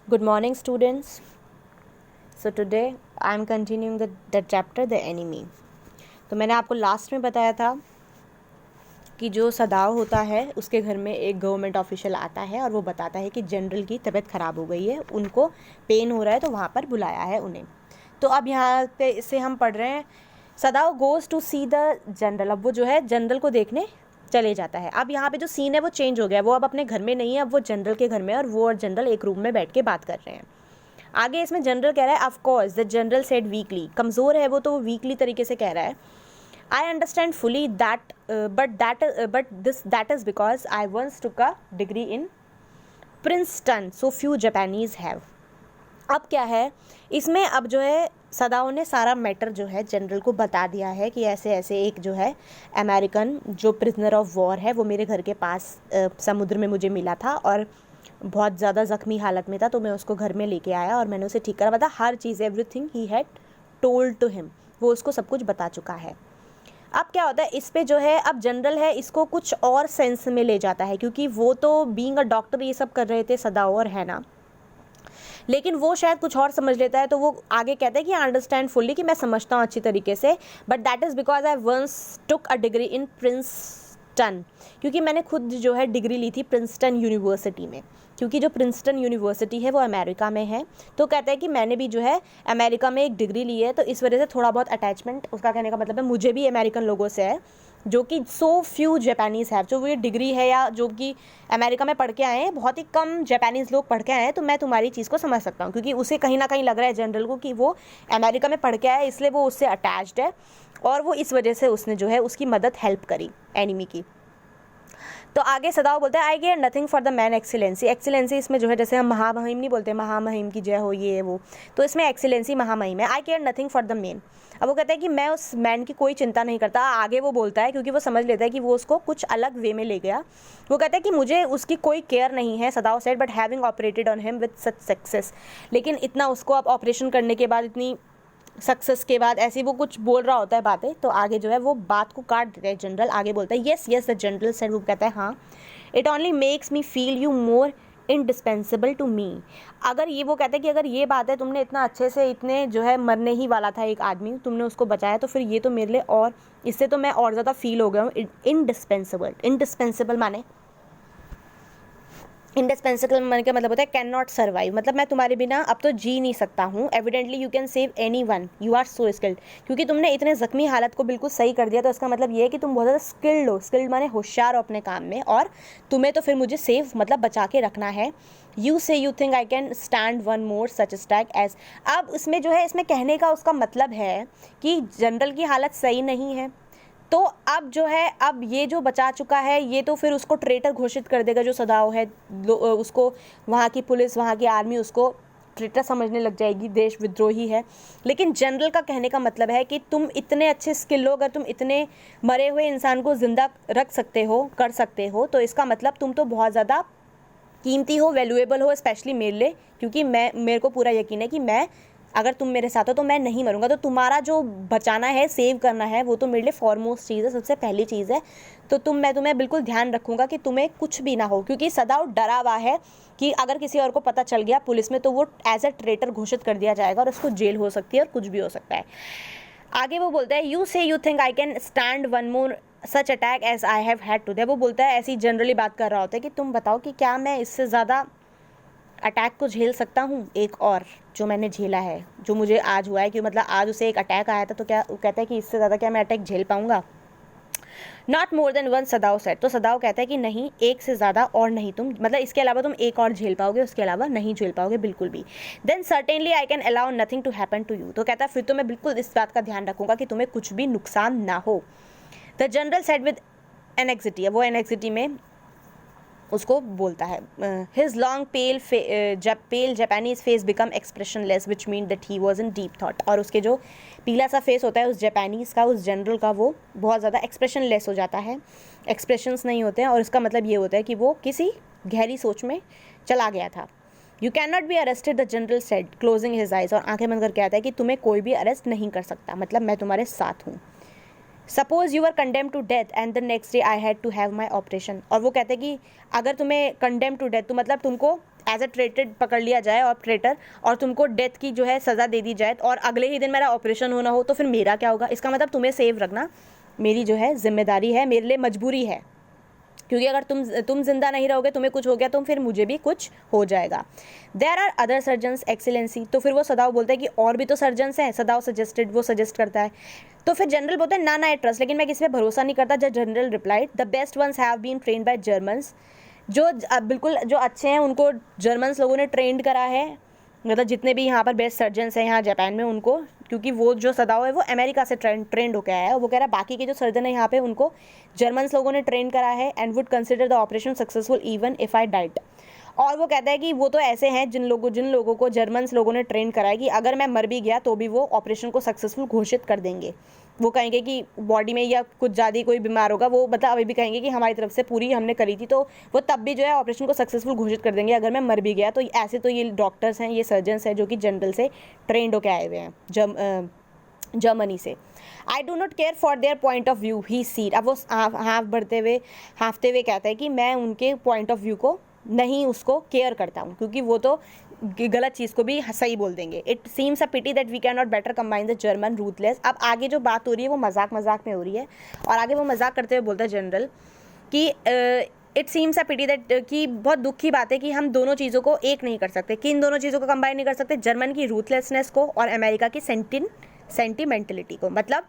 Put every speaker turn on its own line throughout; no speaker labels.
Good morning, students. So today I am continuing the chapter The Enemy. तो मैंने आपको last में बताया था कि जो सदाव होता है उसके घर में एक गवर्नमेंट ऑफिशियल आता है और वो बताता है कि जनरल की तबीयत ख़राब हो गई है, उनको पेन हो रहा है, तो वहाँ पर बुलाया है उन्हें। तो अब यहाँ पे इससे हम पढ़ रहे हैं सदाव goes to see the general. अब वो जो है जनरल को देखने चले जाता है। अब यहाँ पे जो सीन है वो चेंज हो गया, वो अब अपने घर में नहीं है, अब वो जनरल के घर में है और वो और जनरल एक रूम में बैठ के बात कर रहे हैं। आगे इसमें जनरल कह रहा है of course the general said weekly, कमज़ोर है वो तो वीकली तरीके से कह रहा है। I understand fully that but that is because I once took a degree in Princeton so few Japanese have. अब क्या है इसमें, अब जो है सदाओं ने सारा मैटर जो है जनरल को बता दिया है कि ऐसे ऐसे एक जो है अमेरिकन जो प्रिजनर ऑफ वॉर है वो मेरे घर के पास समुद्र में मुझे मिला था और बहुत ज़्यादा ज़ख्मी हालत में था, तो मैं उसको घर में लेके आया और मैंने उसे ठीक करा। मतलब हर चीज़, everything he had told to him, वो उसको सब कुछ बता चुका है। अब क्या होता है इस पे जो है, अब जनरल है इसको कुछ और सेंस में ले जाता है, क्योंकि वो तो बीइंग अ डॉक्टर ये सब कर रहे थे सदाओ और है ना, लेकिन वो शायद कुछ और समझ लेता है। तो वो आगे कहता है कि अंडरस्टैंड फुल्ली, कि मैं समझता हूँ अच्छी तरीके से, but that is because I once took a degree in Princeton, क्योंकि मैंने खुद जो है डिग्री ली थी प्रिंसटन यूनिवर्सिटी में, क्योंकि जो प्रिंसटन यूनिवर्सिटी है वो अमेरिका में है। तो कहता है कि मैंने भी जो है अमेरिका में एक डिग्री ली है, तो इस वजह से थोड़ा बहुत अटैचमेंट, उसका कहने का मतलब है मुझे भी अमेरिकन लोगों से है, जो कि सो फ्यू जापानीज़ हैव, जो वो ये डिग्री है या जो कि अमेरिका में पढ़ के आए हैं, बहुत ही कम जापानीज़ लोग पढ़ के आए हैं, तो मैं तुम्हारी चीज़ को समझ सकता हूँ, क्योंकि उसे कहीं ना कहीं लग रहा है जनरल को कि वो अमेरिका में पढ़ के आया है, इसलिए वो उससे अटैच्ड है और वो इस वजह से उसने जो है उसकी मदद हेल्प करी एनिमी की। तो आगे सदाओ बोलते हैं I care nothing for the man excellency. Excellency इसमें जो है, जैसे हम महामहिम नहीं बोलते, महामहिम की जय हो ये वो, तो इसमें एक्सीलेंसी महामहिम है। I care nothing for the man. अब वो कहता है कि मैं उस मैन की कोई चिंता नहीं करता। आगे वो बोलता है क्योंकि वो समझ लेता है कि वो उसको कुछ अलग वे में ले गया। वो कहता है कि मुझे उसकी कोई केयर नहीं है, Sadao said, but having operated on him with such success. लेकिन इतना उसको अब ऑपरेशन करने के बाद, इतनी सक्सेस के बाद, ऐसी वो कुछ बोल रहा होता है बातें, तो आगे जो है वो बात को काट देता है जनरल। आगे बोलता है yes yes the general said, वो कहता है हाँ, it only makes me feel you more indispensable to me. अगर ये, वो कहते हैं कि अगर ये बात है, तुमने इतना अच्छे से, इतने जो है मरने ही वाला था एक आदमी, तुमने उसको बचाया, तो फिर ये तो मेरे लिए, और इससे तो मैं और ज़्यादा फील हो गया हूँ इंडिस्पेंसिबल। इंडिस्पेंसिबल माने, इंडिस्पेंसिबल मन का मतलब होता है कैन नॉट सर्वाइव, मतलब मैं तुम्हारे बिना अब तो जी नहीं सकता हूँ। Evidently you can save anyone, you are so skilled, क्योंकि तुमने इतने ज़ख्मी हालत को बिल्कुल सही कर दिया, तो इसका मतलब ये है कि तुम बहुत ज़्यादा स्किल्ड हो। स्किल्ड माने होशियार हो अपने काम में, और तुम्हें तो फिर मुझे सेव मतलब बचा के रखना है। You say you think I can stand one more such attack as. अब इसमें जो है, इसमें कहने का उसका मतलब है कि जनरल की हालत सही नहीं है, तो अब जो है, अब ये जो बचा चुका है ये तो फिर उसको ट्रेटर घोषित कर देगा जो सदाओ है, उसको वहाँ की पुलिस, वहाँ की आर्मी उसको ट्रेटर समझने लग जाएगी, देश विद्रोही है। लेकिन जनरल का कहने का मतलब है कि तुम इतने अच्छे स्किल हो, अगर तुम इतने मरे हुए इंसान को ज़िंदा रख सकते हो, कर सकते हो, तो इसका मतलब तुम तो बहुत ज़्यादा कीमती हो, वैल्यूएबल हो, स्पेशली मेरे लिए, क्योंकि मेरे को पूरा यकीन है कि मैं, अगर तुम मेरे साथ हो तो मैं नहीं मरूंगा। तो तुम्हारा जो बचाना है, सेव करना है, वो तो मेरे लिए फॉरमोस्ट चीज़ है, सबसे पहली चीज़ है। तो मैं तुम्हें बिल्कुल ध्यान रखूंगा कि तुम्हें कुछ भी ना हो, क्योंकि सदाओ डरा हुआ है कि अगर किसी और को पता चल गया पुलिस में, तो वो एज ए ट्रेटर घोषित कर दिया जाएगा और उसको जेल हो सकती है और कुछ भी हो सकता है। आगे वो बोलता है you say you think I can stand one more such attack as I have had today. वो बोलता है, ऐसी जनरली बात कर रहा होता है कि तुम बताओ कि क्या मैं इससे ज़्यादा अटैक को झेल सकता हूँ, एक और जो मैंने झेला है, जो मुझे आज हुआ है, कि मतलब आज उसे एक अटैक आया था, तो क्या वो कहता है कि इससे ज़्यादा क्या मैं अटैक झेल पाऊँगा। Not more than one, Sadao set. तो सदाओ कहता है कि नहीं, एक से ज़्यादा और नहीं, तुम मतलब इसके अलावा तुम एक और झेल पाओगे, उसके अलावा नहीं झेल पाओगे बिल्कुल भी। Then certainly I can allow nothing to happen to you. तो कहता है फिर तो मैं बिल्कुल इस बात का ध्यान रखूँगा कि तुम्हें कुछ भी नुकसान ना हो। The general said with anxiety, वो एनेक्सिटी में उसको बोलता है, his long pale Japanese face become expressionless which mean that he was in deep thought. और उसके जो पीला सा फेस होता है उस जापानीज़ का, उस जनरल का, वो बहुत ज़्यादा एक्सप्रेशनलेस हो जाता है, एक्सप्रेशंस नहीं होते हैं, और इसका मतलब ये होता है कि वो किसी गहरी सोच में चला गया था। You can not be arrested, the general said closing his eyes. और आंखें बंद करके आता है कि तुम्हें कोई भी अरेस्ट नहीं कर सकता, मतलब मैं तुम्हारे साथ हूँ। Suppose you are condemn to death and the next day I had to have my operation. और वो कहते हैं कि अगर तुम्हें कंडेम टू डेथ, तो मतलब तुमको एज अ ट्रेटेड पकड़ लिया जाए और ट्रेटर, और तुमको डेथ की जो है सज़ा दे दी जाए, और अगले ही दिन मेरा ऑपरेशन होना हो, तो फिर मेरा क्या होगा? इसका मतलब तुम्हें सेव रखना मेरी जो है जिम्मेदारी है, मेरे लिए मजबूरी है, क्योंकि अगर तुम जिंदा नहीं रहोगे, तुम्हें कुछ हो गया, तो फिर मुझे भी कुछ हो जाएगा। There are other surgeons excellency. तो फिर वो सदाव बोलता है कि और भी तो सर्जन्स हैं। सदाव सजेस्टेड, वो सजेस्ट करता है। तो फिर जनरल बोलता है ना ना आई ट्रस्ट, लेकिन मैं किसी पे भरोसा नहीं करता। जब general replied the best ones have been trained by Germans. जो बिल्कुल जो अच्छे हैं उनको जर्मन्स लोगों ने ट्रेंड करा है, मतलब जितने भी यहाँ पर बेस्ट सर्जन्स हैं यहाँ जापान में उनको, क्योंकि वो जो सदाओ है वो अमेरिका से ट्रेंड होकर आया है। वो कह रहा है बाकी के जो सर्जन है यहाँ पे उनको जर्मन्स लोगों ने ट्रेन करा है, and would consider the operation successful even if I diet. और वो कहता है कि वो तो ऐसे हैं जिन लोगों को जर्मन्स लोगों ने ट्रेन करा है कि अगर मैं मर भी गया तो भी वो ऑपरेशन को सक्सेसफुल घोषित कर देंगे। वो कहेंगे कि बॉडी में या कुछ ज़्यादा कोई बीमार होगा, वो मतलब अभी भी कहेंगे कि हमारी तरफ से पूरी हमने करी थी, तो वो तब भी जो है ऑपरेशन को सक्सेसफुल घोषित कर देंगे अगर मैं मर भी गया। तो ऐसे तो ये डॉक्टर्स हैं, ये सर्जन्स हैं जो कि जनरल से ट्रेंड होकर आए हुए हैं जर्मनी से। I do not care for their point of view he seed. अब वो हाँफते हुए कहता है कि मैं उनके पॉइंट ऑफ व्यू को नहीं उसको केयर करता हूँ, क्योंकि वो तो गलत चीज़ को भी सही बोल देंगे। It seems a pity that we can not better combine the German ruthless. अब आगे जो बात हो रही है वो मजाक में हो रही है, और आगे वो मजाक करते हुए बोलता है जनरल कि it seems a pity that, कि बहुत दुख की बात है कि हम दोनों चीज़ों को एक नहीं कर सकते। कि इन दोनों चीज़ों को कंबाइन नहीं कर सकते, जर्मन की रूथलेसनेस को और अमेरिका की सेंटिमेंटलिटी को। मतलब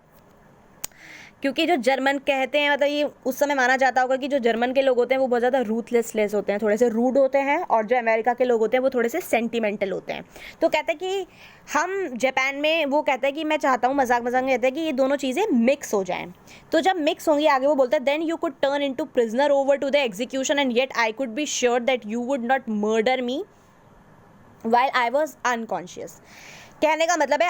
क्योंकि जो जर्मन कहते हैं, मतलब ये उस समय माना जाता होगा कि जो जर्मन के लोग होते हैं वो बहुत ज़्यादा रूथलेस होते हैं, थोड़े से रूड होते हैं, और जो अमेरिका के लोग होते हैं वो थोड़े से सेंटिमेंटल होते हैं। तो कहते हैं कि हम जापान में, वो कहता है कि मैं चाहता हूँ, मजाक में कहता है कि ये दोनों चीज़ें मिक्स हो जाएं। तो जब मिक्स होंगी, आगे वो बोलता है then you could turn into prisoner over to the execution and yet I could be sure that you would not murder me while I was unconscious. कहने का मतलब है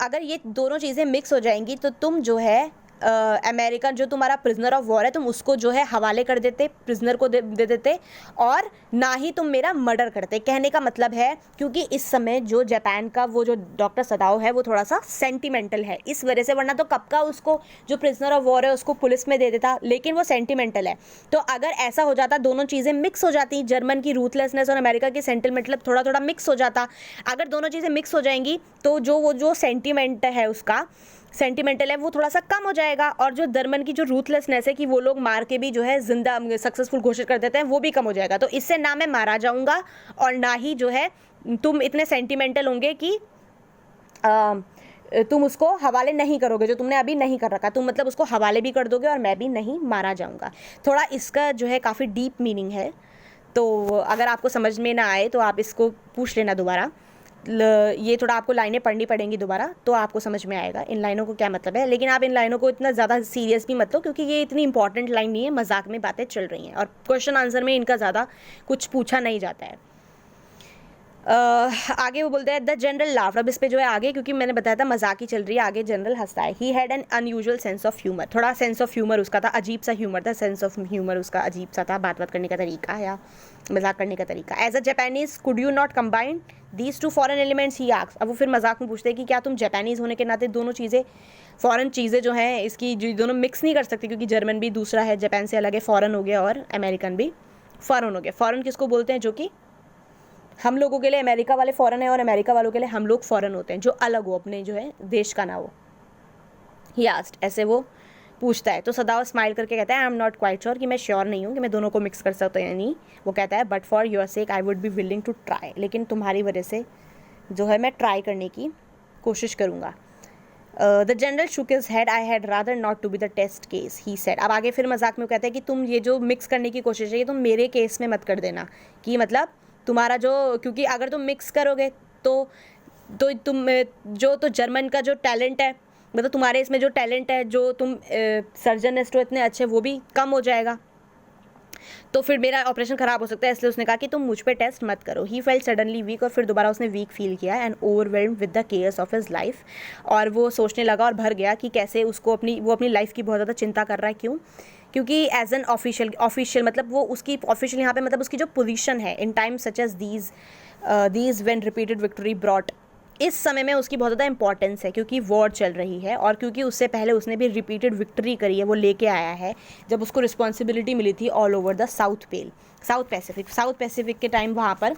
अगर ये दोनों चीज़ें मिक्स हो जाएंगी तो तुम जो है अमेरिकन जो तुम्हारा प्रिजनर ऑफ वॉर है, तुम उसको जो है हवाले कर देते, प्रिजनर को दे देते, और ना ही तुम मेरा मर्डर करते। कहने का मतलब है क्योंकि इस समय जो जापान का वो जो डॉक्टर सदाओ है वो थोड़ा सा सेंटिमेंटल है, इस वजह से, वरना तो कब का उसको जो प्रिजनर ऑफ वॉर है उसको पुलिस में दे देता, लेकिन वो सेंटिमेंटल है। तो अगर ऐसा हो जाता, दोनों चीज़ें मिक्स हो जाती, जर्मन की रूथलेसनेस और अमेरिका की सेंटिमेंटल थोड़ा थोड़ा मिक्स हो जाता, अगर दोनों चीज़ें मिक्स हो जाएंगी तो जो सेंटिमेंट है उसका सेंटिमेंटल है वो थोड़ा सा कम हो जाएगा, और जो जर्मन की जो रूथलेसनेस है कि वो लोग मार के भी जो है जिंदा सक्सेसफुल घोषित कर देते हैं, वो भी कम हो जाएगा। तो इससे ना मैं मारा जाऊंगा और ना ही जो है तुम इतने सेंटिमेंटल होंगे कि तुम उसको हवाले नहीं करोगे, जो तुमने अभी नहीं कर रखा, तुम मतलब उसको हवाले भी कर दोगे और मैं भी नहीं मारा जाऊंगा। थोड़ा इसका जो है काफ़ी डीप मीनिंग है, तो अगर आपको समझ में ना आए तो आप इसको पूछ लेना दोबारा। ये थोड़ा आपको लाइनें पढ़नी पड़ेंगी दोबारा, तो आपको समझ में आएगा इन लाइनों को क्या मतलब है। लेकिन आप इन लाइनों को इतना ज़्यादा सीरियस भी मत लो, क्योंकि ये इतनी इंपॉर्टेंट लाइन नहीं है, मजाक में बातें चल रही हैं और क्वेश्चन आंसर में इनका ज़्यादा कुछ पूछा नहीं जाता है। आगे वो बोलते हैं द जनरल लाफ। अब इस पे जो है आगे, क्योंकि मैंने बताया था मजाक ही चल रही है, आगे जनरल हंसता है। He had an unusual sense of humour. थोड़ा सेंस ऑफ ह्यूमर उसका था, अजीब सा ह्यूमर था, सेंस ऑफ ह्यूमर उसका अजीब सा था, बात करने का तरीका या मजाक करने का तरीका। As a Japanese could you not combine these two foreign elements he asked. अब वो फिर मजाक में पूछते हैं कि क्या तुम जापानीज़ होने के नाते दोनों चीज़ें, फॉरेन चीज़ें जो हैं इसकी जो दोनों मिक्स नहीं कर सकते, क्योंकि जर्मन भी दूसरा है, जापान से अलग है, फॉरेन हो गया, और अमेरिकन भी फॉरेन हो गया। फॉरेन किसको बोलते हैं? जो कि हम लोगों के लिए अमेरिका वाले फ़ॉरेन है और अमेरिका वालों के लिए हम लोग फ़ॉरेन होते हैं, जो अलग हो, अपने जो है देश का ना हो। ही आस्क्ड, ऐसे वो पूछता है। तो सदाओ स्माइल करके कहता है आई एम नॉट क्वाइट श्योर, कि मैं श्योर नहीं हूँ कि मैं दोनों को मिक्स कर सकता हूँ या नहीं। वो कहता है but for your sake I would be willing to try, लेकिन तुम्हारी वजह से जो है मैं ट्राई करने की कोशिश करूँगा। The general shook his head I had rather not to be the test case he said. अब आगे फिर मजाक में कहता है कि तुम ये जो मिक्स करने की कोशिश है ये तुम मेरे केस में मत कर देना, कि मतलब तुम्हारा जो, क्योंकि अगर तुम मिक्स करोगे तो तुम जो तो जर्मन का जो टैलेंट है, मतलब तुम्हारे इसमें जो टैलेंट है, जो तुम सर्जनिस्ट हो इतने अच्छे, वो भी कम हो जाएगा, तो फिर मेरा ऑपरेशन ख़राब हो सकता है। इसलिए उसने कहा कि तुम मुझ पे टेस्ट मत करो। ही फेल्ट सडनली वीक, और फिर दोबारा उसने वीक फील किया and overwhelmed with the cares of his life. और वो सोचने लगा और भर गया कि कैसे उसको अपनी लाइफ की बहुत ज़्यादा चिंता कर रहा है। क्यों? क्योंकि एज एन ऑफिशियल मतलब वो उसकी ऑफिशियल यहाँ पे मतलब उसकी जो पोजीशन है in times such as these when repeated victory brought इस समय में उसकी बहुत ज़्यादा इंपॉर्टेंस है क्योंकि वॉर चल रही है और क्योंकि उससे पहले उसने भी रिपीटेड विक्ट्री करी है, वो लेके आया है जब उसको रिस्पॉन्सिबिलिटी मिली थी all over the south Pacific के टाइम वहाँ पर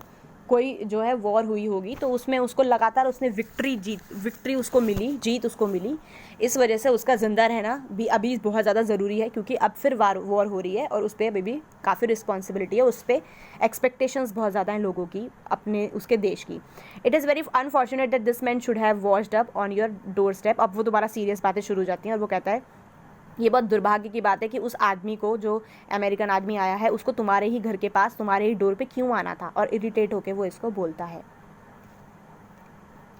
कोई जो है वॉर हुई होगी, तो उसमें उसको लगातार उसने विक्ट्री उसको मिली, जीत उसको मिली। इस वजह से उसका ज़िंदा रहना भी अभी बहुत ज़्यादा ज़रूरी है क्योंकि अब फिर वॉर हो रही है और उस पर अभी भी काफ़ी रिस्पॉन्सिबिलिटी है, उस पर एक्सपेक्टेशंस बहुत ज़्यादा हैं लोगों की अपने उसके देश की। It is very unfortunate that this man should have watched up on your door step. अब वो दोबारा सीरियस बातें शुरू हो जाती हैं और वो कहता है ये बहुत दुर्भाग्य की बात है कि उस आदमी को, जो अमेरिकन आदमी आया है, उसको तुम्हारे ही घर के पास तुम्हारे ही डोर पे क्यों आना था। और इरिटेट होके वो इसको बोलता है,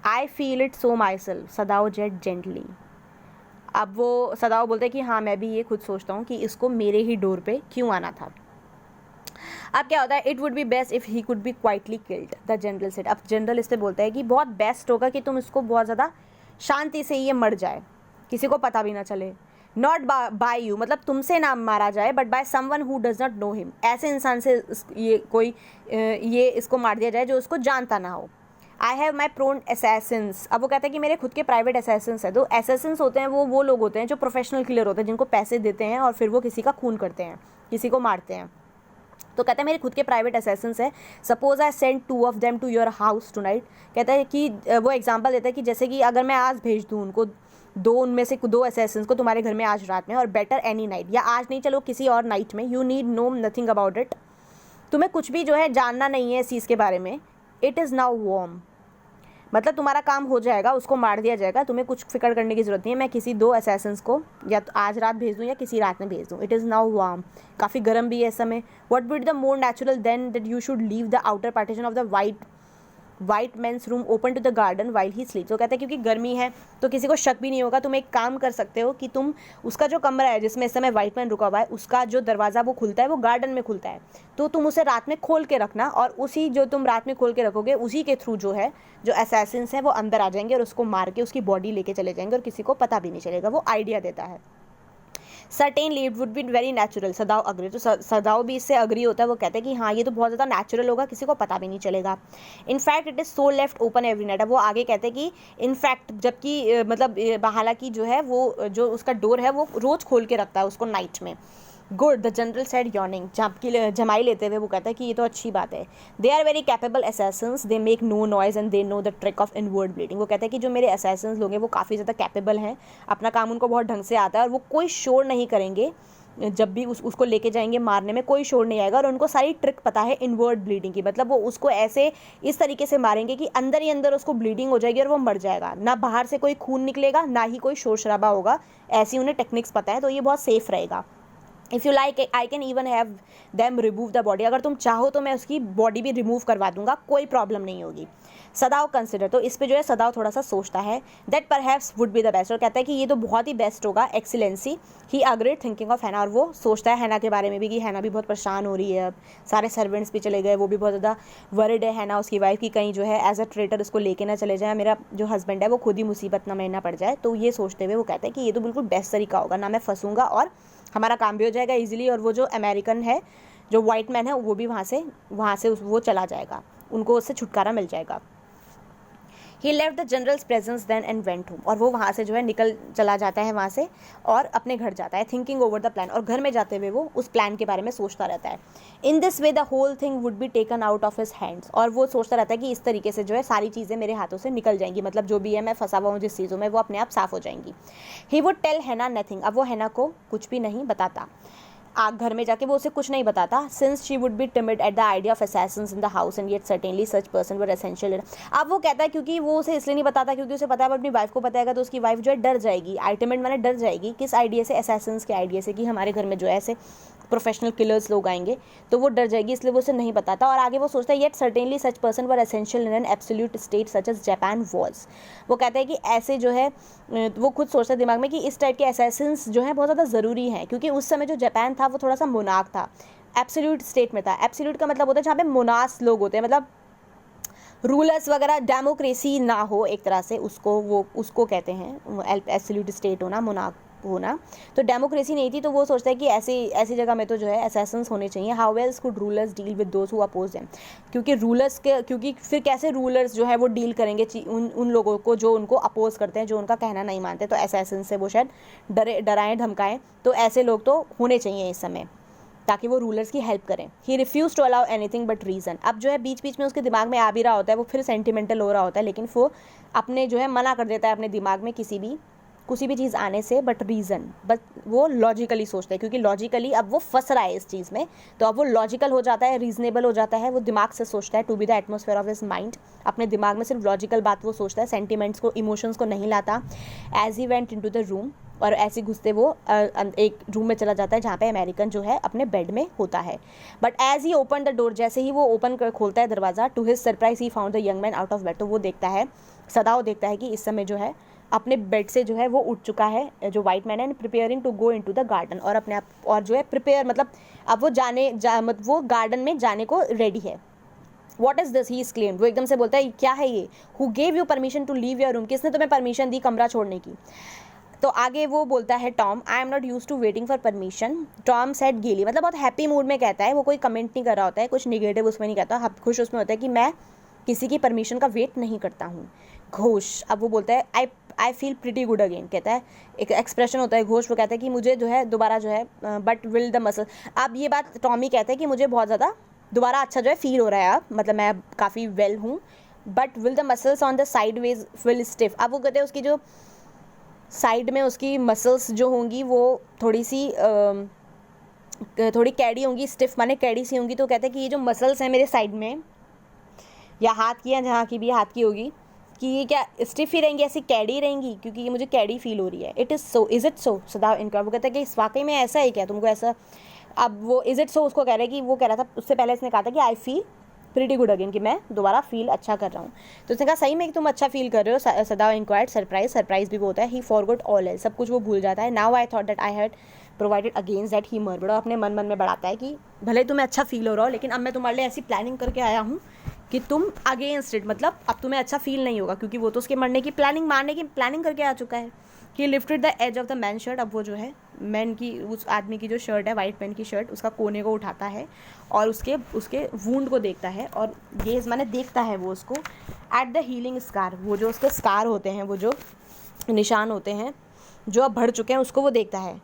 I feel it so my self, Sadao jet gently. अब वो सदाओ बोलते हैं कि हाँ मैं भी ये खुद सोचता हूँ कि इसको मेरे ही डोर पे क्यों आना था। अब क्या होता है, it would be best if he could be quietly killed, the general said. अब जनरल इस पर बोलता है कि बहुत बेस्ट होगा कि तुम इसको बहुत ज़्यादा शांति से ये मर जाए, किसी को पता भी ना चले। नॉट बाय यू, मतलब तुमसे ना मारा जाए, but by someone who does not know him, ऐसे इंसान से ये इसको मार दिया जाए जो उसको जानता ना हो। I have my prone assassins. अब वो कहता है कि मेरे खुद के प्राइवेट असैसिन्स हैं। तो असैसिन्स होते हैं वो लोग होते हैं जो प्रोफेशनल किलर होते हैं, जिनको पैसे देते हैं और फिर वो किसी का खून करते हैं, किसी को मारते हैं। तो कहता है मेरे खुद के प्राइवेट असैसिन्स है। Suppose I send 2 of them to your house tonight. कहता है कि वो एग्जांपल देता है कि जैसे कि अगर मैं आज भेज दूँ उनको, उनमें से 2 असैसिन्स को तुम्हारे घर में आज रात में, और बेटर एनी नाइट, या आज नहीं चलो किसी और नाइट में। You need know nothing about it, तुम्हें कुछ भी जो है जानना नहीं है इस चीज़ के बारे में। इट इज़ नाउ वॉर्म, मतलब तुम्हारा काम हो जाएगा, उसको मार दिया जाएगा, तुम्हें कुछ फिक्र करने की ज़रूरत नहीं है। मैं किसी 2 असैसिन्स को या तो आज रात भेज दूँ या किसी रात में भेज दूँ। इट इज़ नाउ वार्म, काफ़ी गर्म भी है इस समय। What would the more natural than that you should leave the outer partition of the white man's room open to the garden while he sleeps. वो कहते हैं क्योंकि गर्मी है तो किसी को शक भी नहीं होगा। तुम एक काम कर सकते हो कि तुम उसका जो कमरा है जिसमें इस समय वाइट मैन रुका हुआ है, उसका जो दरवाज़ा वो खुलता है, वो गार्डन में खुलता है, तो तुम उसे रात में खोल के रखना, और उसी जो तुम रात में खोल के रखोगे उसी के थ्रू जो है जो असैसिन्स हैं वो अंदर आ जाएंगे और उसको मार के उसकी बॉडी लेके चले जाएंगे और किसी को पता भी नहीं चलेगा। वो आइडिया देता है। Certainly it would be very natural, Sadao agree. तो सदाओ भी इससे अग्री होता है। वो कहते हैं कि हाँ ये तो बहुत ज़्यादा नेचुरल होगा, किसी को पता भी नहीं चलेगा। In fact it is so left open every night. अब वो आगे कहते हैं कि इनफैक्ट जबकि मतलब हालांकि जो है वो जो उसका डोर है वो रोज़ खोल के रखता है उसको नाइट में। Good, the general said yawning. जमाई लेते हुए वो कहता है कि ये तो अच्छी बात है। They are very capable assassins, they make no noise and they know the trick of inward bleeding. वो कहता है कि जो मेरे असैसिन्स लोग हैं वो काफ़ी ज़्यादा कैपेबल हैं, अपना काम उनको बहुत ढंग से आता है और वो कोई शोर नहीं करेंगे। जब भी उसको लेके जाएंगे मारने में कोई शोर नहीं आएगा, और उनको सारी ट्रिक पता है इनवर्ड ब्लीडिंग की। मतलब वो उसको ऐसे इस तरीके से मारेंगे कि अंदर ही अंदर उसको ब्लीडिंग हो जाएगी और वो मर जाएगा, ना बाहर से कोई खून निकलेगा ना ही कोई शोर शराबा होगा। ऐसी उन्हें टेक्निक्स पता है, तो ये बहुत सेफ रहेगा। If you like I can even have them remove the body. अगर तुम चाहो तो मैं उसकी बॉडी भी रिमूव करवा दूंगा, कोई प्रॉब्लम नहीं होगी। सदाओ कंसिडर, तो इस पे जो है सदाओ थोड़ा सा सोचता है। That perhaps would be the best, और कहता है कि ये तो बहुत ही बेस्ट होगा excellency. He agreed thinking of हैना, और वो सोचता है हैना के बारे में भी कि हैना भी बहुत परेशान हो रही है। अब सारे सर्वेंट्स भी चले गए, वो भी बहुत ज़्यादा वरिड है हैना उसकी वाइफ की, कहीं जो है एज अ ट्रेटर उसको लेके ना चले जाए, मेरा जो हस्बैंड है वो खुद ही मुसीबत ना में ना पड़ जाए। तो ये सोचते हुए वो कहते हैं कि ये तो बिल्कुल बेस्ट तरीका होगा, ना मैं फंसूंगा और हमारा काम भी हो जाएगा ईजिली, और वो जो अमेरिकन है जो वाइट मैन है वो भी वहाँ से वो चला जाएगा, उनको उससे छुटकारा मिल जाएगा। He left the generals presence then and went home, और वो वहाँ से जो है चला जाता है वहाँ से और अपने घर जाता है। थिंकिंग ओवर द प्लान, और घर में जाते हुए वो उस प्लान के बारे में सोचता रहता है। In this way the whole thing would be taken out of his hands, और वो सोचता रहता है कि इस तरीके से जो है सारी चीज़ें मेरे हाथों से निकल जाएंगी, मतलब जो भी है मैं फंसा हुआ हूँ जिस चीज़ों में वो अपने आप साफ हो जाएंगी। ही वुड टेल हैना नथिंग, अब वो हैना को कुछ भी नहीं बताता, घर में जाके वो उसे कुछ नहीं बताता। Since she would be timid at the idea of Assassin's in the house and yet certainly such person were essential. अब वो कहता है क्योंकि वो उसे इसलिए नहीं बताता क्योंकि उसे पता है अपनी वाइफ को बताएगा तो उसकी वाइफ जो है डर जाएगी। टिमिड माने डर जाएगी, किस आइडिया से, असैसिन्स के आइडिया से कि हमारे घर में जो है ऐसे प्रोफेशनल किलर्स लोग आएंगे, तो वो डर जाएगी, इसलिए वो उसे नहीं बताता। और आगे वो सोचता है yet certainly such person were essential in an absolute state such as Japan was. वो कहता है कि ऐसे जो है वो खुद सोचता है दिमाग में कि इस टाइप के असैसिन्स जो हैं बहुत ज़्यादा ज़रूरी हैं, क्योंकि उस समय जो जापान था वो थोड़ा सा मोनार्क था, एब्सोल्यूट स्टेट में था। एब्सोल्यूट का मतलब होता है जहाँ पे मोनास लोग होते हैं, मतलब रूलर्स वगैरह, डेमोक्रेसी ना हो एक तरह से, उसको कहते हैं एब्सोल्यूट स्टेट होना, मोनार्क होना, तो डेमोक्रेसी नहीं थी, तो वो सोचता है कि ऐसी जगह में तो जो है असैसिन्स होने चाहिए। How else could rulers deal with those who oppose them, क्योंकि फिर कैसे रूलर्स जो है वो डील करेंगे उन लोगों को जो उनको अपोज करते हैं, जो उनका कहना नहीं मानते। तो असैसिन से वो शायद डराएं धमकाएं, तो ऐसे लोग तो होने चाहिए इस समय ताकि वो रूलर्स की हेल्प करें। He refuse to allow anything but reason. अब जो है बीच बीच में उसके दिमाग में आ भी रहा होता है, वो फिर सेंटिमेंटल हो रहा होता है, लेकिन वो अपने जो है मना कर देता है अपने दिमाग में किसी भी चीज़ आने से, बट वो लॉजिकली सोचता है, क्योंकि लॉजिकली अब वो फंस रहा है इस चीज़ में, तो अब वो लॉजिकल हो जाता है, रीजनेबल हो जाता है, वो दिमाग से सोचता है। To be the atmosphere of his mind, अपने दिमाग में सिर्फ लॉजिकल बात वो सोचता है, सेंटिमेंट्स को, इमोशंस को नहीं लाता। As he went into the room, और ऐसे घुसते वो एक रूम में चला जाता है जहाँ पे अमेरिकन जो है अपने बेड में होता है। But as he open the door, जैसे ही वो खोलता है दरवाज़ा, to his surprise he found the young man out of bed. तो वो देखता है, सदाओ देखता है कि इस समय जो है अपने बेड से जो है वो उठ चुका है जो वाइट मैन है, and preparing to go into the garden, और अपने आप और जो है प्रिपेयर मतलब अब वो गार्डन में जाने को रेडी है। What is this, he is claimed. वो एकदम से बोलता है क्या है ये। Who gave you permission to leave your room, किसने तुम्हें परमिशन दी कमरा छोड़ने की। तो आगे वो बोलता है Tom, I am not use to waiting for permission. Tom said gaily, मतलब बहुत हैप्पी मूड में कहता है, वो कोई कमेंट नहीं कर रहा होता है, कुछ निगेटिव उसमें नहीं कहता, खुश उसमें होता है कि मैं किसी की परमिशन का वेट नहीं करता हूँ। घोष, अब वो बोलता है I feel pretty good again, कहता है, एक एक्सप्रेशन होता है घोष, वो कहता है कि मुझे जो है दोबारा जो है बट विल द मसल। अब ये बात टॉमी कहता है कि मुझे बहुत ज़्यादा दोबारा अच्छा जो है फील हो रहा है, अब मतलब मैं काफ़ी वेल हूँ, but will the muscles on the side veg will stiff. अब वो कहते हैं उसकी जो साइड में उसकी मसल्स जो होंगी वो थोड़ी कैडी होंगी, स्टिफ माने कैडी सी होंगी। तो कहते हैं कि ये जो मसल्स हैं मेरे साइड में या हाथ की, या जहाँ की भी हाथ की होगी, कि ये क्या स्टिफ ही रहेंगी, ऐसी कैडी रहेंगी, क्योंकि ये मुझे कैडी फील हो रही है। It is so, is it so सदाव इनका। वो कहता है कि इस वाकई में ऐसा है क्या, तुमको ऐसा। अब वो इज़ इट सो उसको कह रहा है कि वो कह रहा था उससे पहले इसने कहा था कि I feel pretty good again, कि मैं दोबारा फील अच्छा कर रहा हूँ। तो उसने कहा सही में कि तुम अच्छा फील कर रहे हो। सदाव इंक्वायर्ड सरप्राइज भी वो होता है। ही फॉरगॉट ऑल एल्स, सब कुछ वो भूल जाता है। Now I thought that I had provided against that he murmured, अपने मन में बढ़ाता है कि भले तुम्हें अच्छा फील हो रहा हो, लेकिन अब मैं तुम्हारे लिए ऐसी प्लानिंग करके आया हूँ कि तुम अगेंस्ट इट, मतलब अब तुम्हें अच्छा फील नहीं होगा, क्योंकि वो तो उसके मारने की प्लानिंग करके आ चुका है। He lifted the edge of the man shirt, अब वो जो है मैन की, उस आदमी की जो शर्ट है, वाइट मैन की शर्ट, उसका कोने को उठाता है और उसके वूंड को देखता है, और गेज माने देखता है वो उसको। एट द हीलिंग स्कार, वो जो उसके स्कार होते हैं, वो जो निशान होते हैं जो अब बढ़ चुके हैं, उसको वो देखता है।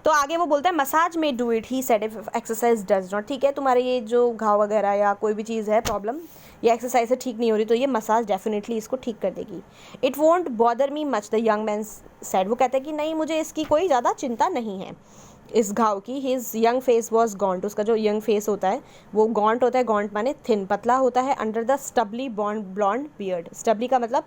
तो आगे वो बोलता है मसाज में do it, he said if exercise does not. ठीक है, तुम्हारे ये जो घाव वगैरह या कोई भी चीज़ है प्रॉब्लम, ये एक्सरसाइज से ठीक नहीं हो रही, तो ये मसाज डेफिनेटली इसको ठीक कर देगी। It won't bother me much, the young man said. वो कहता है कि नहीं, मुझे इसकी कोई ज़्यादा चिंता नहीं है इस घाव की। हिज यंग फेस वॉज गॉन्ट, उसका जो यंग फेस होता है वो गॉन्ट होता है। गॉन्ट माने थिन, पतला होता है। Under the stubbly blonde beard, stubbly का मतलब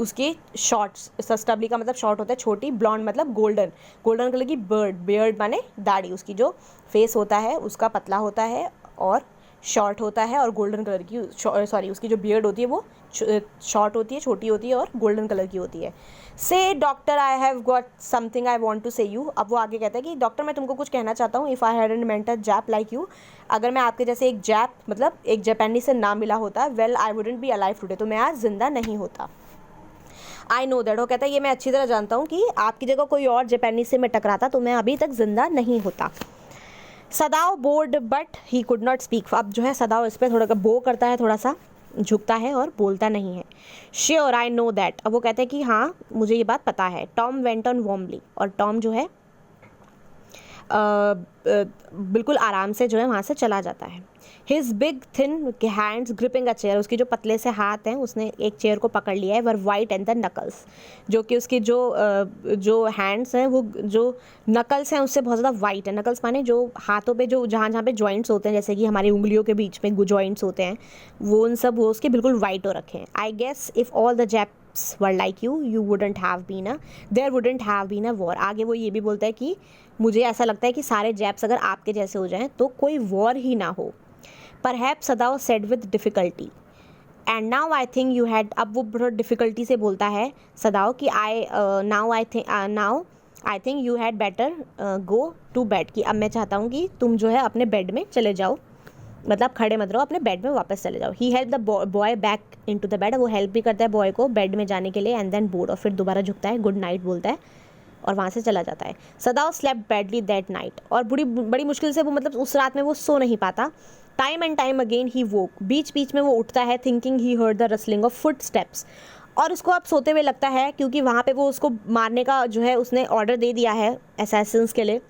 उसकी शॉर्ट्स, स्टबली का मतलब शॉर्ट होता है, छोटी, ब्लॉन्ड मतलब गोल्डन कलर की बियर्ड माने दाढ़ी। उसकी जो फेस होता है उसका पतला होता है और शॉर्ट होता है, और गोल्डन कलर की, उसकी जो बियर्ड होती है वो शॉर्ट होती है, छोटी होती है और गोल्डन कलर की होती है। Say doctor I have got something I want to say you. अब वो आगे कहता है कि डॉक्टर मैं तुमको कुछ कहना चाहता हूँ। If I hadn't meant a JAP like you, अगर मैं आपके जैसे एक जैप मतलब एक जापानी से ना मिला होता, well I wouldn't be alive today, तो मैं आज जिंदा नहीं होता। आई नो दैट, वो कहता है ये मैं अच्छी तरह जानता हूँ कि आपकी जगह कोई और जापानी से मैं टकराता तो मैं अभी तक जिंदा नहीं होता। सदाव board but he could not speak. अब जो है सदाव इस पर थोड़ा बो करता है, थोड़ा सा झुकता है और बोलता नहीं है। श्योर आई नो दैट, अब वो कहते हैं कि हाँ मुझे ये बात पता है। टॉम वेंट ऑन वार्मली, और टॉम जो है बिल्कुल आराम से जो है वहाँ से चला जाता है। His big thin hands gripping a chair, उसकी जो पतले से हाथ हैं उसने एक चेयर को पकड़ लिया है। वर वाइट एंड द नकल्स, जो कि उसकी जो हैंड्स हैं वो जो नकल्स हैं उससे बहुत ज़्यादा वाइट है। नकल्स माने जो हाथों पे जो जहाँ पे जॉइंट्स होते हैं, जैसे कि हमारी उंगलियों के बीच में जॉइंट्स होते हैं, वो उसके बिल्कुल वाइट हो रखे हैं। I guess if all the Japs were like you you wouldn't have been there wouldn't have been a war. आगे वो ये भी बोलता है कि मुझे ऐसा लगता है कि सारे जैप्स अगर आपके जैसे हो जाएं तो कोई वॉर ही ना हो। Perhaps सदाव said with difficulty and now I think you had, अब वो बहुत डिफ़िकल्टी से बोलता है सदाव कि now I think you had better go to bed, कि अब मैं चाहता हूँ कि तुम जो है अपने बेड में चले जाओ, मतलब खड़े मत रहो, अपने बेड में वापस चले जाओ। He helped the boy back into the bed, वो हेल्प भी करता है बॉय को बेड में जाने के लिए, एंड देन बोर्ड, और फिर दोबारा झुकता है, गुड नाइट बोलता है और वहाँ से चला जाता है। सदाओ स्लेप्ट बैडली दैट नाइट, और बड़ी मुश्किल से वो मतलब उस रात में वो सो नहीं पाता। Time and time again he woke, बीच बीच में वो उठता है, thinking he heard the rustling of foot steps, और उसको अब सोते हुए लगता है क्योंकि वहाँ पे वो उसको मारने का जो है उसने ऑर्डर दे दिया है असैसिन्स के लिए,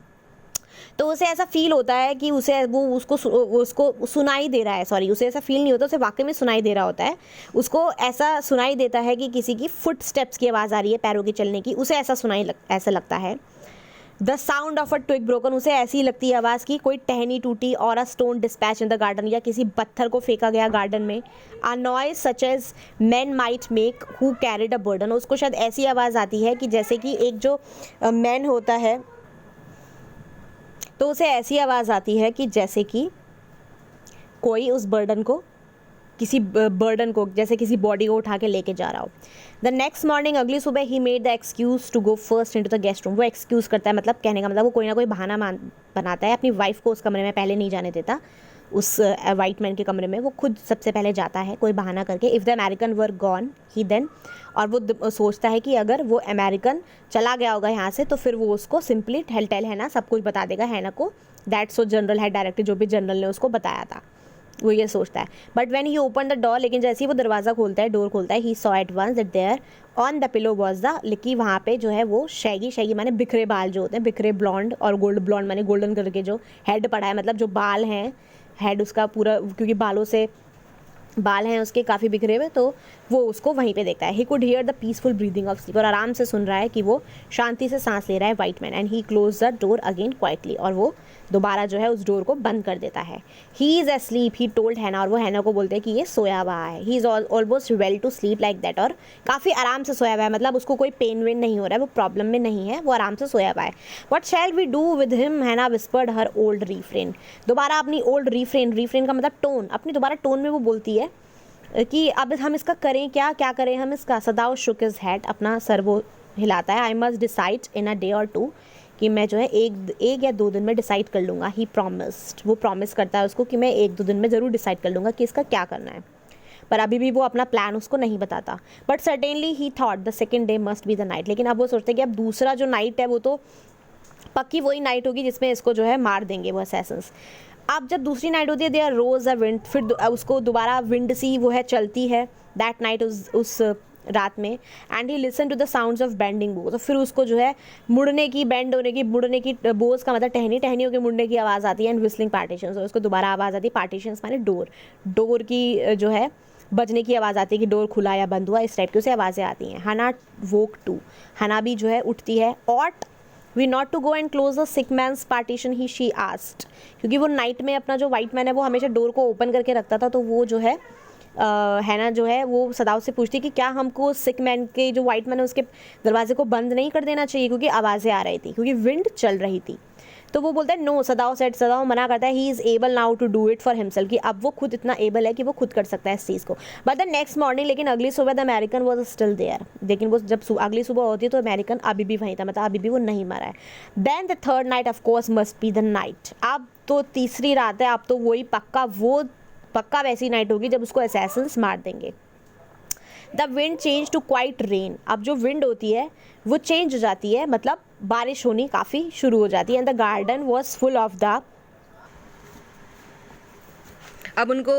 तो उसे ऐसा फील होता है कि उसको सुनाई दे रहा है, सॉरी उसे ऐसा फील नहीं होता, उसे वाकई में सुनाई दे रहा होता है, उसको ऐसा सुनाई देता है कि किसी की फुट स्टेप्स की आवाज़ आ रही है, पैरों के चलने की, उसे ऐसा लगता है। The sound of a twig broken, उसे ऐसी लगती है आवाज़ की कोई टहनी टूटी, और a stone dispatch in the garden, या किसी पत्थर को फेंका गया गार्डन में। A noise such as man might make who carried a burden, उसको शायद ऐसी आवाज़ आती है कि जैसे कि एक जो मैन होता है, तो उसे ऐसी आवाज़ आती है कि जैसे कि कोई उस बर्डन को जैसे किसी बॉडी को उठा के लेके जा रहा हो। द नेक्स्ट मॉर्निंग, अगली सुबह, he made the excuse to go first into the guest room, वो एक्सक्यूज़ करता है, मतलब कहने का मतलब वो कोई ना कोई बहाना बनाता है, अपनी वाइफ को उस कमरे में पहले नहीं जाने देता, उस वाइट मैन के कमरे में वो खुद सबसे पहले जाता है कोई बहाना करके। If the American were gone he then, और वो सोचता है कि अगर वो अमेरिकन चला गया होगा यहाँ से तो फिर वो उसको सिंपली टेल हैना सब कुछ बता देगा हैना को, दैट्स सो जनरल है डायरेक्टली, जो भी जनरल ने उसको बताया था, वो ये सोचता है। But when he open the door, लेकिन जैसे ही वो दरवाज़ा खोलता है, डोर खोलता है, he saw at once that there on the pillow was the leaky, वहाँ पे जो है वो शैगी माने बिखरे बाल जो होते हैं, बिखरे ब्लॉन्ड, और गोल्ड ब्लॉन्ड माने गोल्डन कलर के जो हेड पड़ा है, मतलब जो बाल हैं, हेड उसका पूरा, क्योंकि बाल हैं उसके काफ़ी बिखरे हुए, तो वो उसको वहीं पे देखता है। He could hear the peaceful breathing of sleep, और आराम से सुन रहा है कि वो शांति से सांस ले रहा है white man. And he close the door again quietly, और वो दोबारा जो है उस डोर को बंद कर देता है। He is asleep, he told हैना, और वो हैना को बोलते हैं कि ये सोया हुआ है। He is almost well to sleep like that, और काफ़ी आराम से सोया हुआ है, मतलब उसको कोई पेन वेन नहीं हो रहा है, वो प्रॉब्लम में नहीं है, वो आराम से सोया हुआ है। What shall we do with him, Hana whispered her old refrain, दोबारा अपनी ओल्ड रीफ्रेन का मतलब टोन, अपनी दोबारा टोन में वो बोलती है कि अब हम इसका करें क्या करें हम इसका। सदाओ शुक हिज हेड, अपना सर वो हिलाता है। I must decide in a day और टू, कि मैं जो है एक या 2 दिन में डिसाइड कर लूँगा। ही प्रॉमिस्ड, वो प्रॉमिस करता है उसको कि मैं 1-2 दिन में ज़रूर डिसाइड कर लूँगा कि इसका क्या करना है, पर अभी भी वो अपना प्लान उसको नहीं बताता। But certainly he thought the second day must be the night, लेकिन अब वो सोचते हैं कि अब दूसरा जो नाइट है वो तो पक्की वही नाइट होगी जिसमें इसको जो है मार देंगे वो असैसिन्स। अब जब दूसरी नाइट होती है, देयर रोज अ विंड, फिर उसको दोबारा विंड सी वो है चलती है दैट नाइट, उस रात में। And he listen to the sounds of bending bough, तो फिर उसको जो है मुड़ने की बोज का मतलब टहनियों के मुड़ने की आवाज़ आती है। एंड विस्लिंग पार्टीशंस, और उसको दोबारा आवाज़ आती है, पार्टीशंस माने डोर की जो है बजने की आवाज़ आती है कि डोर खुला या बंद हुआ, इस टाइप की उसे आवाज़ें आती हैं। हना वोक टू, हना भी जो है उठती है। Ought we not to go and close the sick man's partition, he she asked, क्योंकि वो नाइट में अपना जो वाइट मैन है वो हमेशा डोर को ओपन करके रखता था, तो वो जो है हैना जो है वो सदाओ से पूछती कि क्या हमको सिक मैन के जो वाइट मैन है उसके दरवाजे को बंद नहीं कर देना चाहिए, क्योंकि आवाज़ें आ रही थी, क्योंकि विंड चल रही थी। तो वो बोलता है नो, सदाओ मना करता है। He is able now to do it for himself, कि अब वो खुद इतना एबल है कि वो खुद कर सकता है इस चीज़ को। बट द नेक्स्ट मॉर्निंग, लेकिन अगली सुबह the American was still there, लेकिन वो जब अगली सुबह होती है तो अमेरिकन अभी भी वहीं था, मतलब अभी भी वो नहीं मरा है। Then the third night of course must be the night, अब तो तीसरी रात है, अब तो वही पक्का वैसी नाइट होगी जब उसको असैसिन्स मार देंगे। The wind change to quite rain, अब जो विंड होती है वो चेंज हो जाती है, मतलब बारिश होनी काफ़ी शुरू हो जाती है। And the garden was full of the, अब उनको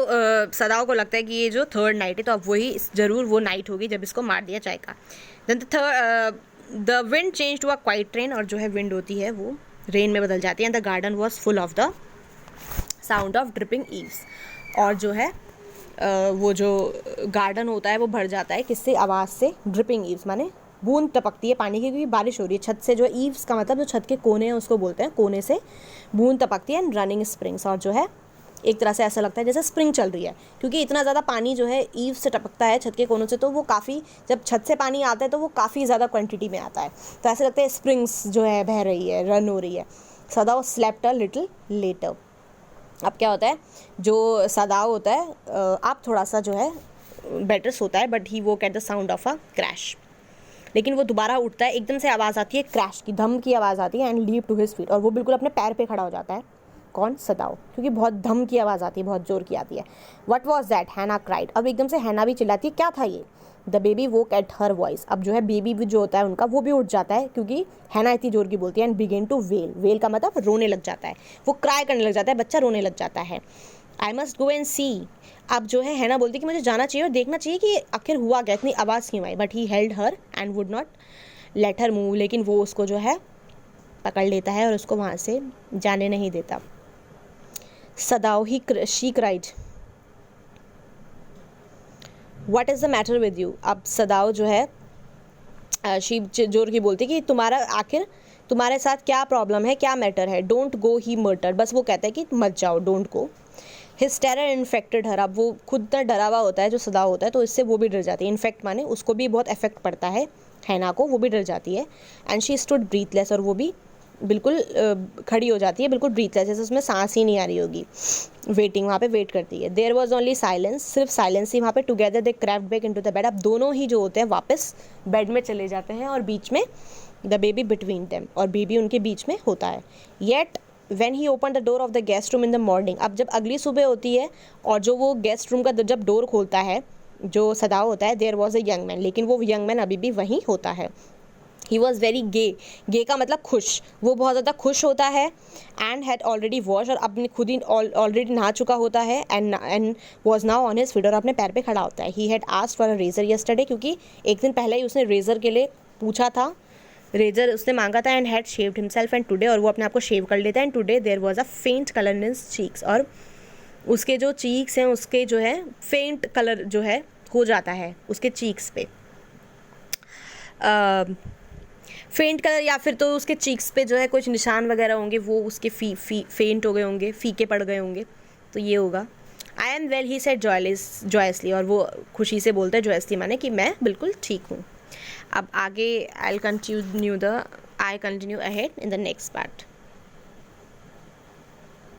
सदाओ को लगता है कि ये जो थर्ड नाइट है तो अब वही ज़रूर वो नाइट होगी जब इसको मार दिया जाएगा। Then the wind change to a quite rain, और जो है विंड होती है वो रेन में बदल जाती है। And the garden was full of the sound of dripping eaves, और जो है वो जो गार्डन होता है वो भर जाता है किससे, आवाज़ से। ड्रिपिंग ईव्स माने बूंद टपकती है पानी की, क्योंकि बारिश हो रही है छत से, जो ईव्स का मतलब जो छत के कोने हैं उसको बोलते हैं, कोने से बूंद टपकती है। एंड रनिंग स्प्रिंग्स, और जो है एक तरह से ऐसा लगता है जैसे स्प्रिंग चल रही है, क्योंकि इतना ज़्यादा पानी जो है ईव से टपकता है छत के कोनों से, तो वो काफ़ी, जब छत से पानी आता है तो वो काफ़ी ज़्यादा क्वांटिटी में आता है, तो ऐसे लगता है स्प्रिंग्स जो है बह रही है, रन हो रही है। सदाओ स्लेप्ट अ लिटिल लेटर, अब क्या होता है, जो सदाओ होता है आप थोड़ा सा जो है बेटर सोता है, but he woke at the sound of a crash, लेकिन वो दोबारा उठता है, एकदम से आवाज़ आती है क्रैश की, धम की आवाज़ आती है। And leap to his feet, और वो बिल्कुल अपने पैर पे खड़ा हो जाता है, कौन? सदाओ, क्योंकि बहुत धम की आवाज़ आती है, बहुत ज़ोर की आती है. What was that? हैना क्राइड. अब एकदम से हैना भी चिल्लाती है, क्या था ये? The baby woke at her voice. अब जो है बेबी भी जो होता है उनका वो भी उठ जाता है, क्योंकि हैना इतनी जोर की बोलती है. And begin to wail. Wail का मतलब रोने लग जाता है, वो क्राई करने लग जाता है, बच्चा रोने लग जाता है. आई मस्ट गो एंड सी. अब जो है हैना बोलती है कि मुझे जाना चाहिए और देखना चाहिए कि आखिर हुआ क्या, इतनी आवाज़ क्यों आई. But he held her and would not let her move. लेकिन वो उसको जो है पकड़ लेता है और उसको वहाँ से जाने नहीं देता. Sadao he she cried, what is the matter with you. अब सदाओ जो है शी जोर की बोलती कि तुम्हारा आखिर तुम्हारे साथ क्या प्रॉब्लम है, क्या मैटर है. Don't go he muttered. बस वो कहता है कि मत जाओ, don't go. His terror infected her. अब वो खुद इतना डरा हुआ होता है जो सदाओ होता है, तो इससे वो भी डर जाती है. इन्फेक्ट माने उसको भी बहुत इफेक्ट पड़ता है हैना को, वो भी डर जाती है. And she stood breathless. और वो भी बिल्कुल खड़ी हो जाती है, बिल्कुल ब्रीथलेस, जैसे उसमें सांस ही नहीं आ रही होगी. वेटिंग, वहाँ पे वेट करती है. There was only silence. सिर्फ साइलेंस ही वहाँ पे. Together they crept back into the bed. अब दोनों ही जो होते हैं वापस बेड में चले जाते हैं और बीच में द बेबी बिटवीन देम, और बेबी उनके बीच में होता है. Yet when he open the door of the guest room in the morning. अब जब अगली सुबह होती है और जो वो गेस्ट रूम का जब डोर खोलता है जो सदाओ होता है, there was a young man. लेकिन वो यंग मैन अभी भी वहीं होता है. ही वॉज वेरी गे. गे का मतलब खुश. वो बहुत ज़्यादा खुश होता है. And had already wash. और अपने खुद ही ऑलरेडी नहा चुका होता है. And was now on his feet. और अपने पैर पे खड़ा होता है. He had asked for a razor yesterday. क्योंकि एक दिन पहले ही उसने रेजर के लिए पूछा था, रेजर उसने मांगा था. And had shaved himself. And today, और वो अपने आप को शेव कर लेता है. And today there was a faint colour in his cheeks. और उसके जो चीक्स हैं उसके जो है फेंट कलर जो है हो जाता है उसके चीक्स पे. फेंट कलर, या फिर तो उसके चीक्स पे जो है कुछ निशान वगैरह होंगे, वो उसके फेंट हो गए होंगे, फीके पड़ गए होंगे, तो ये होगा. I am well he said joyously. और वो खुशी से बोलता है, जॉयसली माने कि मैं बिल्कुल ठीक हूँ. अब आगे I continue ahead in the next part.